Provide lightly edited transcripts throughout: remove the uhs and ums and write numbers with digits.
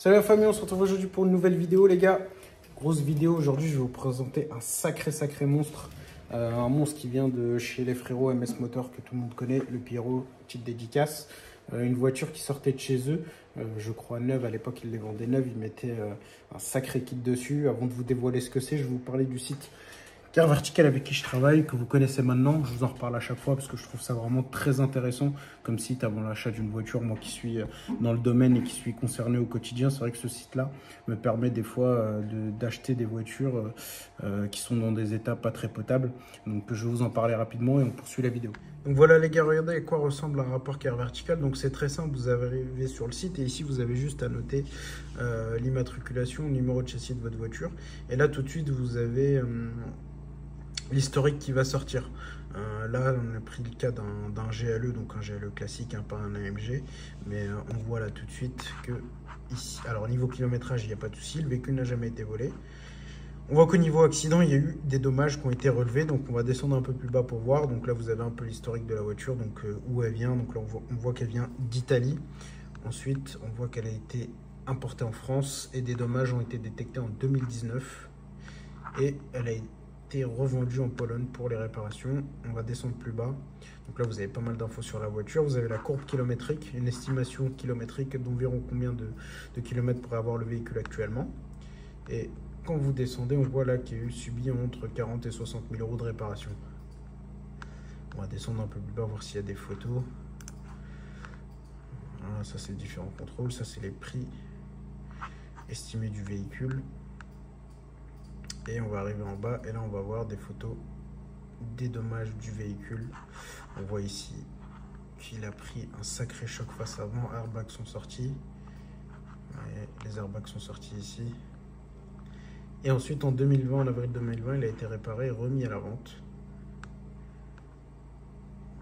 Salut la famille, on se retrouve aujourd'hui pour une nouvelle vidéo les gars. Grosse vidéo, aujourd'hui je vais vous présenter un sacré monstre. Un monstre qui vient de chez les frérots MS Motor que tout le monde connaît, le Pierrot, petite dédicace. Une voiture qui sortait de chez eux, je crois neuve, à l'époque ils les vendaient neuves, ils mettaient un sacré kit dessus. Avant de vous dévoiler ce que c'est, je vais vous parler du site Car Vertical avec qui je travaille, que vous connaissez maintenant. Je vous en reparle à chaque fois parce que je trouve ça vraiment très intéressant comme site avant l'achat d'une voiture. Moi qui suis dans le domaine et qui suis concerné au quotidien, c'est vrai que ce site-là me permet des fois d'acheter des voitures qui sont dans des états pas très potables. Donc je vais vous en parler rapidement et on poursuit la vidéo. Donc voilà les gars, regardez à quoi ressemble un rapport Car Vertical. Donc c'est très simple, vous arrivez sur le site et ici vous avez juste à noter l'immatriculation, le numéro de châssis de votre voiture. Et là tout de suite vous avez l'historique qui va sortir. Là, on a pris le cas d'un GLE, donc un GLE classique, pas un AMG. Mais on voit là tout de suite que ici, alors niveau kilométrage, il n'y a pas de souci, le véhicule n'a jamais été volé. On voit qu'au niveau accident, il y a eu des dommages qui ont été relevés. Donc on va descendre un peu plus bas pour voir. Donc là, vous avez un peu l'historique de la voiture, donc où elle vient. Donc là, on voit qu'elle vient d'Italie. Ensuite, on voit qu'elle a été importée en France et des dommages ont été détectés en 2019. Et elle a été revendu en Pologne pour les réparations. On va descendre plus bas. Donc là, vous avez pas mal d'infos sur la voiture. Vous avez la courbe kilométrique, une estimation kilométrique d'environ combien de kilomètres pourrait avoir le véhicule actuellement. Et quand vous descendez, on voit là qu'il y a eu subi entre 40 et 60 000 euros de réparation. On va descendre un peu plus bas, voir s'il y a des photos. Voilà, ça c'est différents contrôles. Ça c'est les prix estimés du véhicule. Et on va arriver en bas et là on va voir des photos des dommages du véhicule. On voit ici qu'il a pris un sacré choc face avant, airbags sont sortis. Ouais, les airbags sont sortis ici. Et ensuite en 2020, en avril 2020, il a été réparé et remis à la vente.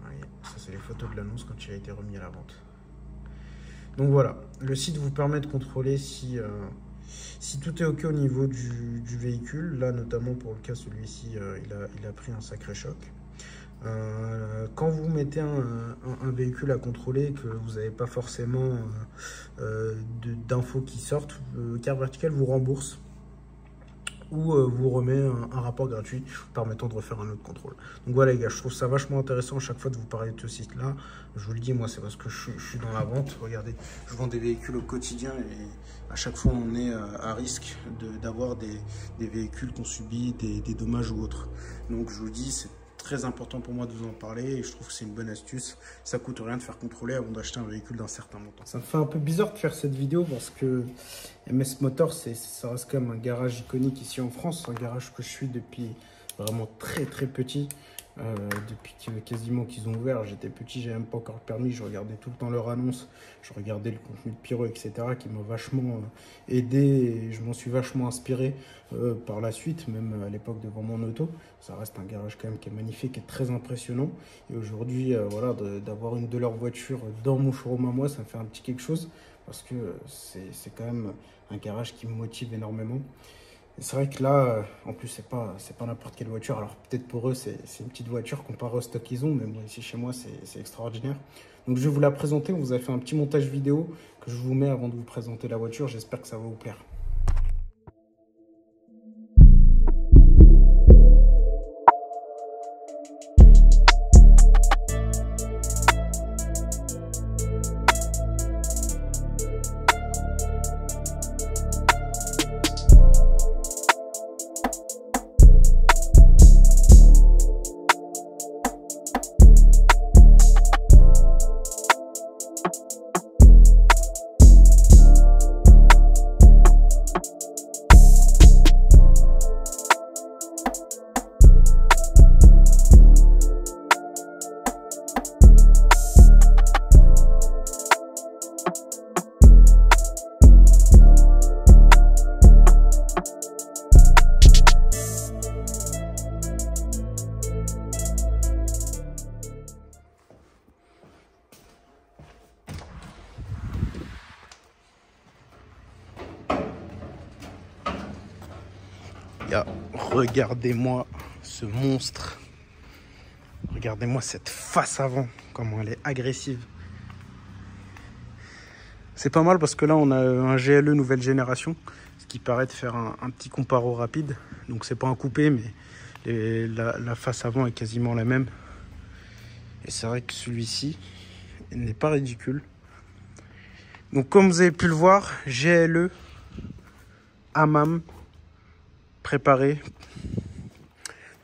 Ouais, ça c'est les photos de l'annonce quand il a été remis à la vente. Donc voilà, le site vous permet de contrôler si tout est ok au niveau du véhicule. Là notamment pour le cas celui-ci, il a pris un sacré choc. Quand vous mettez un véhicule à contrôler et que vous n'avez pas forcément d'infos qui sortent, Car Vertical vous rembourse ou vous remet un rapport gratuit permettant de refaire un autre contrôle. Donc voilà les gars, je trouve ça vachement intéressant à chaque fois de vous parler de ce site là. Je vous le dis, moi c'est parce que je suis dans la vente. Regardez, je vends des véhicules au quotidien et à chaque fois on est à risque d'avoir des véhicules qui ont subi des dommages ou autres. Donc je vous dis, c'est très important pour moi de vous en parler et je trouve que c'est une bonne astuce. Ça coûte rien de faire contrôler avant d'acheter un véhicule d'un certain montant. Ça me fait un peu bizarre de faire cette vidéo parce que MS Motor, ça reste quand même un garage iconique ici en France. Un garage que je suis depuis vraiment très petit. Depuis quasiment qu'ils ont ouvert, j'étais petit, j'avais même pas encore le permis, je regardais tout le temps leur annonce, je regardais le contenu de Pierrot, etc. qui m'a vachement aidé et je m'en suis vachement inspiré par la suite, même à l'époque de vendre mon auto. Ça reste un garage quand même qui est magnifique et très impressionnant. Et aujourd'hui, voilà, d'avoir une de leurs voitures dans mon showroom à moi, ça me fait un petit quelque chose parce que c'est quand même un garage qui me motive énormément. C'est vrai que là, en plus, c'est pas n'importe quelle voiture. Alors peut-être pour eux, c'est une petite voiture comparée au stock qu'ils ont, mais moi, ici chez moi, c'est extraordinaire. Donc je vais vous la présenter. On vous a fait un petit montage vidéo que je vous mets avant de vous présenter la voiture. J'espère que ça va vous plaire. Regardez-moi ce monstre. Regardez-moi cette face avant, comment elle est agressive. C'est pas mal parce que là, on a un GLE nouvelle génération, ce qui paraît de faire un petit comparo rapide. Donc c'est pas un coupé, mais la face avant est quasiment la même. Et c'est vrai que celui-ci n'est pas ridicule. Donc comme vous avez pu le voir, GLE, Hammam, préparé.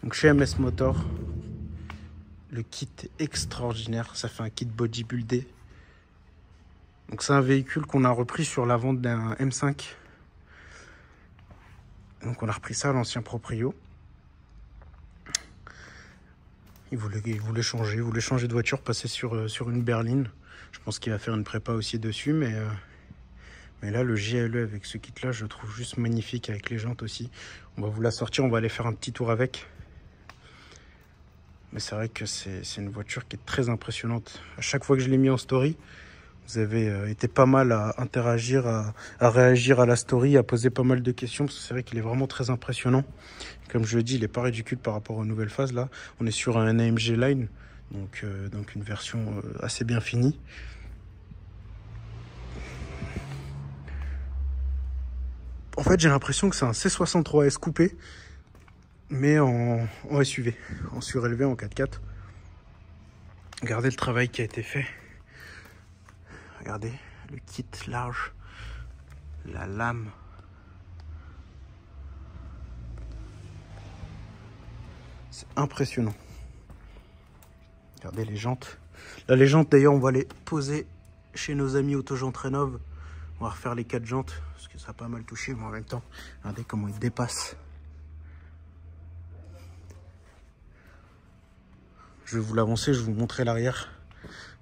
Donc chez MS Motor, le kit est extraordinaire. Ça fait un kit bodybuildé. Donc c'est un véhicule qu'on a repris sur la vente d'un M5. Donc on a repris ça à l'ancien proprio. Il voulait changer de voiture, passer sur une berline. Je pense qu'il va faire une prépa aussi dessus, mais là, le GLE avec ce kit-là, je le trouve juste magnifique avec les jantes aussi. On va vous la sortir, on va aller faire un petit tour avec. Mais c'est vrai que c'est une voiture qui est très impressionnante. À chaque fois que je l'ai mis en story, vous avez été pas mal à interagir, à réagir à la story, à poser pas mal de questions. Parce que c'est vrai qu'il est vraiment très impressionnant. Comme je le dis, il n'est pas ridicule par rapport aux nouvelles phases. Là, on est sur un AMG Line, donc une version assez bien finie. En fait, j'ai l'impression que c'est un C63S coupé, mais en SUV, en surélevé, en 4x4. Regardez le travail qui a été fait. Regardez le kit large, la lame. C'est impressionnant. Regardez les jantes. Là, les jantes, d'ailleurs, on va les poser chez nos amis Autojantes Rénov'. On va refaire les 4 jantes, parce que ça a pas mal touché, mais en même temps, regardez comment il dépasse. Je vais vous l'avancer, je vais vous montrer l'arrière.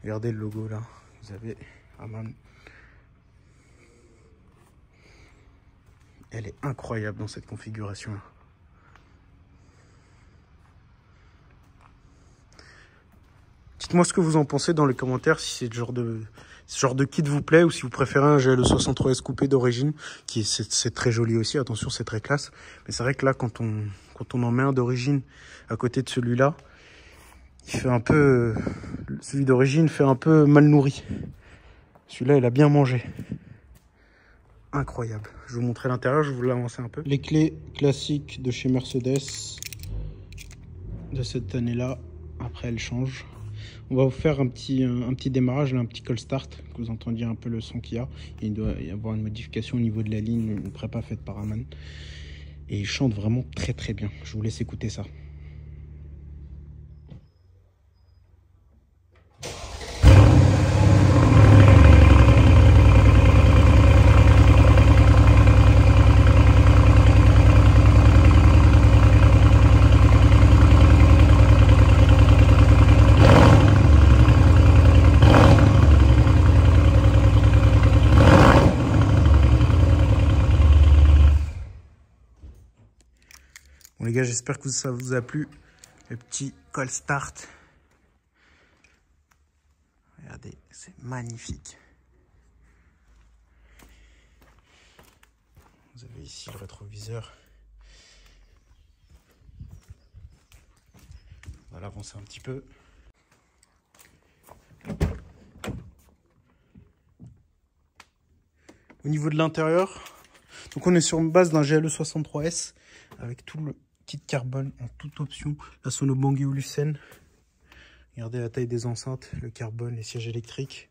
Regardez le logo là. Vous avez Hammam. Elle est incroyable dans cette configuration là. Dites-moi ce que vous en pensez dans les commentaires, si ce genre de kit vous plaît ou si vous préférez un GLE 63S coupé d'origine, qui c'est très joli aussi, attention, c'est très classe. Mais c'est vrai que là, quand on en met un d'origine à côté de celui-là, il fait un peu, celui d'origine fait un peu mal nourri. Celui-là, il a bien mangé. Incroyable. Je vais vous montrer l'intérieur, je vais vous l'avancer un peu. Les clés classiques de chez Mercedes de cette année-là. Après, elles changent. On va vous faire un petit démarrage, là, un petit call start, que vous entendiez un peu le son qu'il y a. Il doit y avoir une modification au niveau de la ligne, une prépa faite par Hammam. Et il chante vraiment très très bien. Je vous laisse écouter ça. Bon les gars, j'espère que ça vous a plu, le petit call start. Regardez, c'est magnifique. Vous avez ici le rétroviseur. On va l'avancer un petit peu. Au niveau de l'intérieur, donc on est sur une base d'un GLE 63S avec tout le kit carbone en toute option, la sono Bangui ou Lucene. Regardez la taille des enceintes, le carbone, les sièges électriques.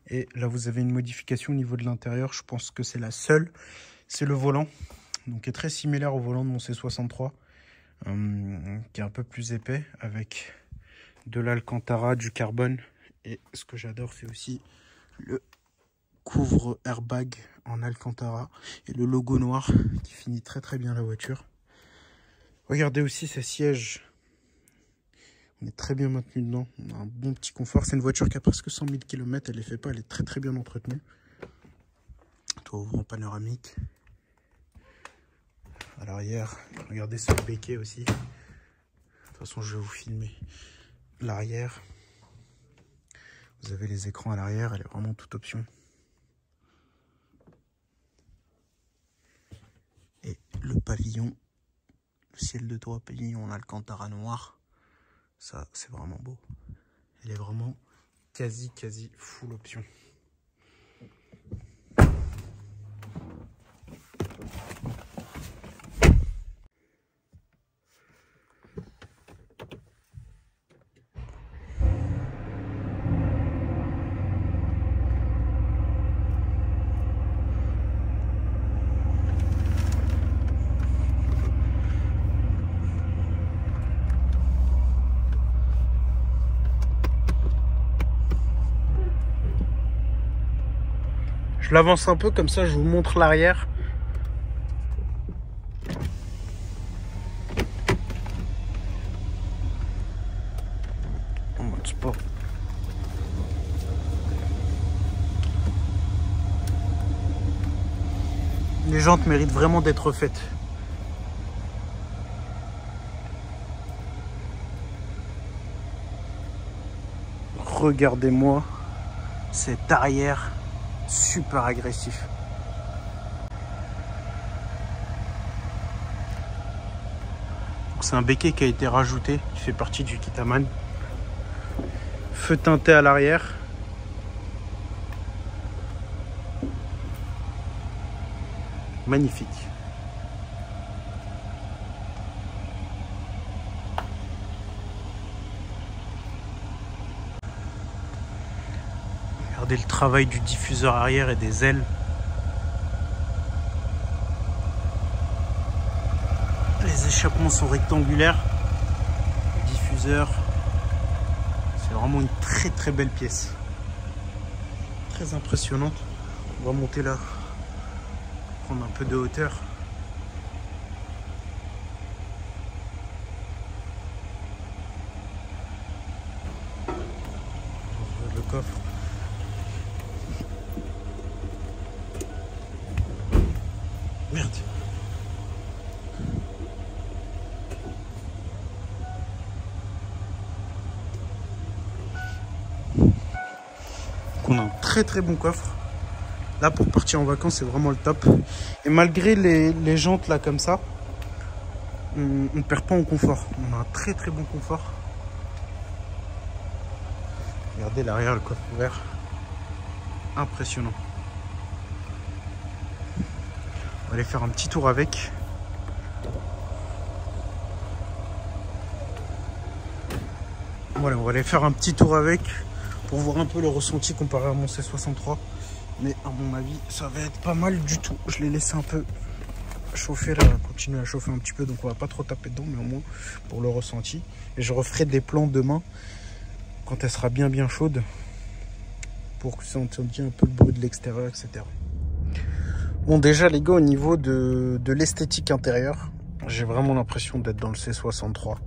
Et là vous avez une modification au niveau de l'intérieur, je pense que c'est la seule, c'est le volant. Donc qui est très similaire au volant de mon C63, qui est un peu plus épais avec de l'Alcantara, du carbone. Et ce que j'adore, c'est aussi le couvre airbag en Alcantara et le logo noir qui finit très très bien la voiture. Regardez aussi ces sièges, on est très bien maintenu dedans, on a un bon petit confort. C'est une voiture qui a presque 100 000 km, elle les fait pas, elle est très très bien entretenue. Toit ouvrant panoramique. À l'arrière, regardez ce béquet aussi. De toute façon, je vais vous filmer l'arrière. Vous avez les écrans à l'arrière, elle est vraiment toute option. Et le pavillon, le ciel de toit pavillon en Alcantara noir, ça c'est vraiment beau. Elle est vraiment quasi full option. Je l'avance un peu, comme ça je vous montre l'arrière. En mode sport. Les jantes méritent vraiment d'être faites. Regardez-moi cet arrière super agressif. C'est un béquet qui a été rajouté, qui fait partie du kit Amann. Feu teinté à l'arrière. Magnifique. Regardez le travail du diffuseur arrière et des ailes. Les échappements sont rectangulaires. Le diffuseur, c'est vraiment une très très belle pièce. Très impressionnante. On va monter là, prendre un peu de hauteur. On ouvre le coffre. Merde. On a un très très bon coffre. Là pour partir en vacances c'est vraiment le top. Et malgré les jantes là comme ça, on ne perd pas en confort. On a un très très bon confort. Regardez l'arrière, le coffre ouvert. Impressionnant. On va aller faire un petit tour avec. Voilà, on va aller faire un petit tour avec pour voir un peu le ressenti comparé à mon C63. Mais à mon avis, ça va être pas mal du tout. Je l'ai laissé un peu chauffer là, continuer à chauffer un petit peu, donc on va pas trop taper dedans, mais au moins pour le ressenti. Et je referai des plans demain quand elle sera bien chaude pour que ça entende un peu le bruit de l'extérieur, etc. Bon, déjà les gars, au niveau de l'esthétique intérieure, j'ai vraiment l'impression d'être dans le C63.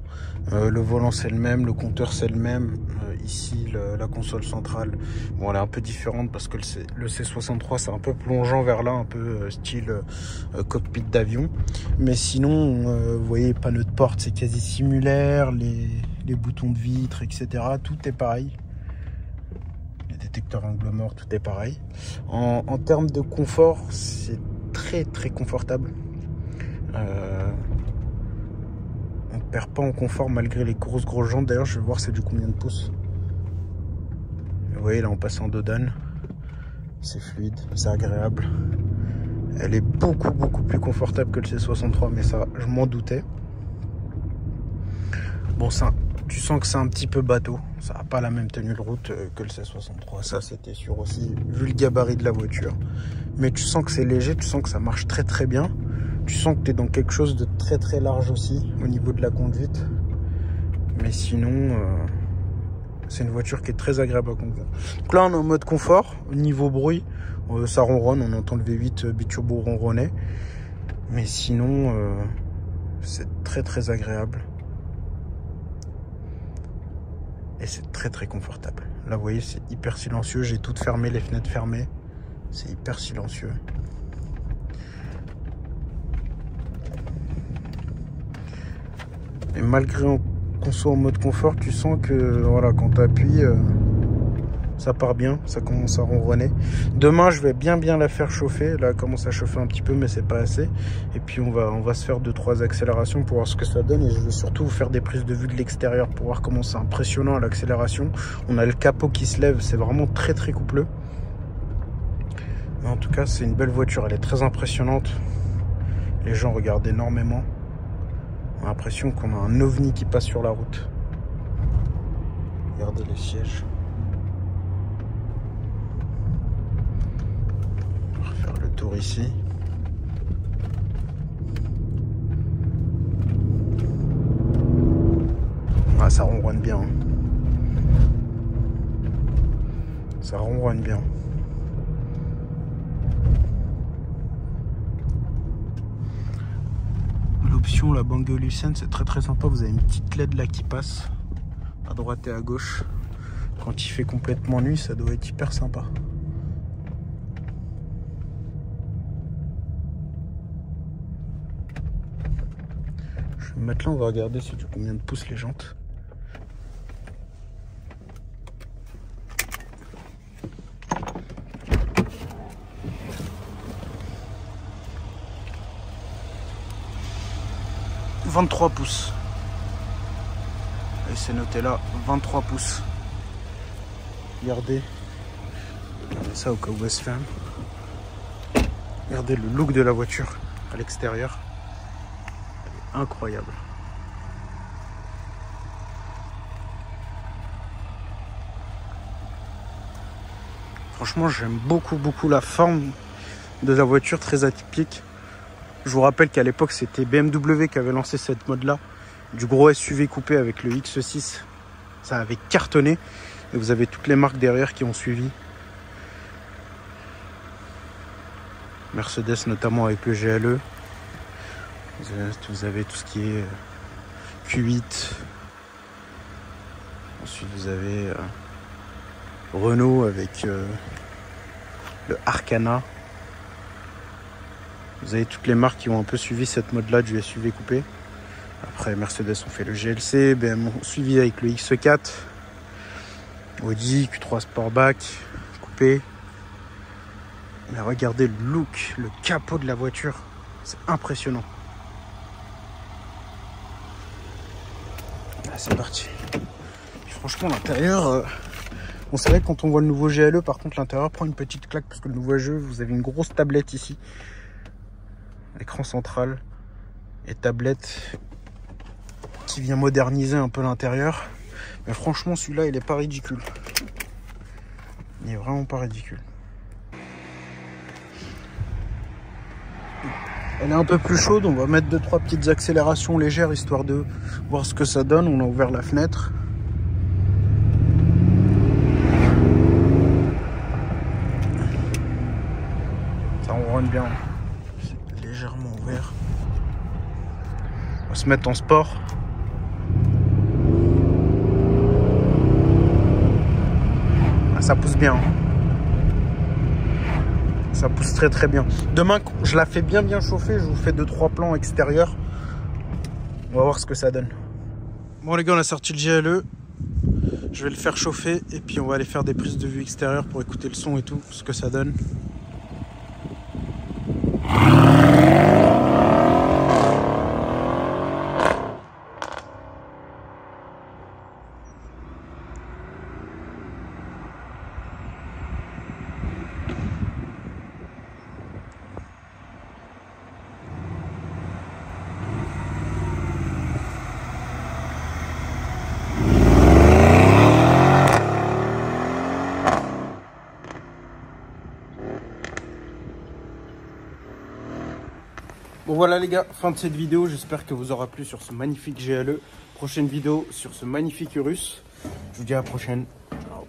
Le volant c'est le même, le compteur c'est le même. Ici la console centrale, bon, elle est un peu différente parce que le C63 c'est un peu plongeant vers là, un peu style cockpit d'avion. Mais sinon, vous voyez, panneau de porte c'est quasi similaire, les boutons de vitre, etc. Tout est pareil. Les détecteurs angle mort, tout est pareil. En termes de confort, c'est très très confortable. On ne perd pas en confort malgré les grosses jantes. D'ailleurs, je vais voir c'est du combien de pouces. Vous voyez, là on passe en dodane. C'est fluide, c'est agréable. Elle est beaucoup plus confortable que le C63, mais ça, je m'en doutais. Bon, ça, tu sens que c'est un petit peu bateau. Ça n'a pas la même tenue de route que le C63. Ça, c'était sûr aussi, vu le gabarit de la voiture. Mais tu sens que c'est léger, tu sens que ça marche très bien. Tu sens que tu es dans quelque chose de très large aussi au niveau de la conduite. Mais sinon, c'est une voiture qui est très agréable à conduire. Donc là, on est en mode confort. Au niveau bruit, ça ronronne. On entend le V8 biturbo ronronner. Mais sinon, c'est très agréable. Et c'est très confortable. Là, vous voyez, c'est hyper silencieux. J'ai tout fermé, les fenêtres fermées. C'est hyper silencieux. Et malgré qu'on soit en mode confort, tu sens que voilà, quand tu appuies, ça part bien, ça commence à ronronner. Demain, je vais bien la faire chauffer. Là, elle commence à chauffer un petit peu, mais c'est pas assez. Et puis, on va se faire 2-3 accélérations pour voir ce que ça donne. Et je vais surtout vous faire des prises de vue de l'extérieur pour voir comment c'est impressionnant à l'accélération. On a le capot qui se lève, c'est vraiment très coupleux. Mais en tout cas, c'est une belle voiture, elle est très impressionnante. Les gens regardent énormément. On a l'impression qu'on a un ovni qui passe sur la route. Regardez les sièges. On va refaire le tour ici. Ah, ça ronronne bien. Ça ronronne bien. l'option, la Bang Olufsen, c'est très sympa. Vous avez une petite LED là qui passe à droite et à gauche. Quand il fait complètement nuit, ça doit être hyper sympa. Je vais me mettre là, on va regarder c'est du combien de pouces les jantes. « 23 pouces. Et c'est noté là, 23 pouces. Regardez. Regardez ça au cas où elle se ferme. Regardez le look de la voiture à l'extérieur. Elle est incroyable. Franchement, j'aime beaucoup la forme de la voiture, très atypique. Je vous rappelle qu'à l'époque, c'était BMW qui avait lancé cette mode-là, du gros SUV coupé avec le X6. Ça avait cartonné. Et vous avez toutes les marques derrière qui ont suivi. Mercedes notamment avec le GLE. Vous avez tout ce qui est Q8. Ensuite, vous avez Renault avec le Arcana. Vous avez toutes les marques qui ont un peu suivi cette mode-là du SUV coupé. Après, Mercedes ont fait le GLC, BMW ont suivi avec le X4, Audi, Q3 Sportback, coupé. Mais regardez le look, le capot de la voiture, c'est impressionnant. Là, c'est parti. Et franchement, l'intérieur, on savait que quand on voit le nouveau GLE, par contre, l'intérieur prend une petite claque parce que le nouveau jeu, vous avez une grosse tablette ici. Écran central et tablette qui vient moderniser un peu l'intérieur. Mais franchement, celui-là, il est pas ridicule. Il est vraiment pas ridicule. Elle est un peu plus chaude. On va mettre 2-3 petites accélérations légères histoire de voir ce que ça donne. On a ouvert la fenêtre. Ça ronronne bien. C'est légèrement ouvert. On va se mettre en sport. Ah, ça pousse bien. Ça pousse très bien. Demain, je la fais bien chauffer. Je vous fais 2-3 plans extérieurs. On va voir ce que ça donne. Bon les gars, on a sorti le GLE. Je vais le faire chauffer et puis on va aller faire des prises de vue extérieures pour écouter le son et tout, ce que ça donne. Bon voilà les gars, fin de cette vidéo, j'espère que vous aura plu sur ce magnifique GLE. Prochaine vidéo sur ce magnifique Urus. Je vous dis à la prochaine. Ciao.